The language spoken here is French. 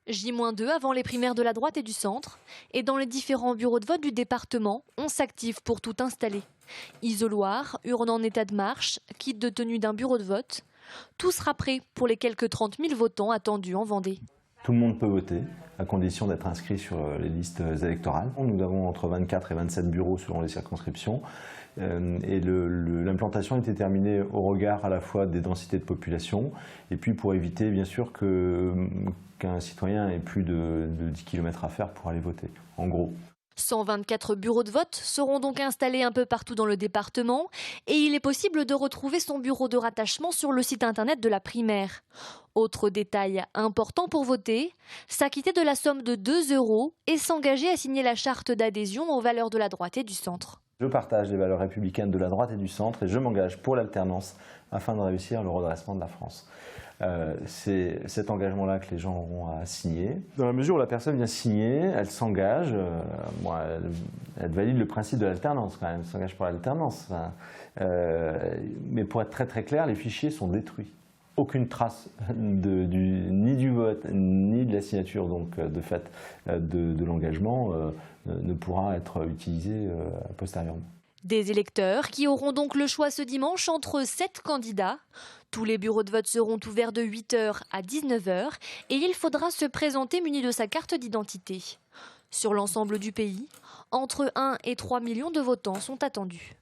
J-2 avant les primaires de la droite et du centre. Et dans les différents bureaux de vote du département, on s'active pour tout installer. Isoloir, urne en état de marche, kit de tenue d'un bureau de vote. Tout sera prêt pour les quelques 30 000 votants attendus en Vendée. Tout le monde peut voter, à condition d'être inscrit sur les listes électorales. Nous avons entre 24 et 27 bureaux selon les circonscriptions. Et l'implantation a été terminée au regard à la fois des densités de population et puis pour éviter bien sûr qu'un citoyen ait plus de 10 km à faire pour aller voter, en gros. 124 bureaux de vote seront donc installés un peu partout dans le département et il est possible de retrouver son bureau de rattachement sur le site internet de la primaire. Autre détail important pour voter, s'acquitter de la somme de 2 € et s'engager à signer la charte d'adhésion aux valeurs de la droite et du centre. Je partage les valeurs républicaines de la droite et du centre et je m'engage pour l'alternance afin de réussir le redressement de la France. C'est cet engagement-là que les gens auront à signer. Dans la mesure où la personne vient signer, elle s'engage, elle valide le principe de l'alternance quand même, elle s'engage pour l'alternance. Mais pour être très très clair, les fichiers sont détruits. Aucune trace ni du vote, ni de la signature donc, de fait de l'engagement ne pourra être utilisée postérieurement. Des électeurs qui auront donc le choix ce dimanche entre 7 candidats. Tous les bureaux de vote seront ouverts de 8 h à 19 h et il faudra se présenter muni de sa carte d'identité. Sur l'ensemble du pays, entre 1 et 3 millions de votants sont attendus.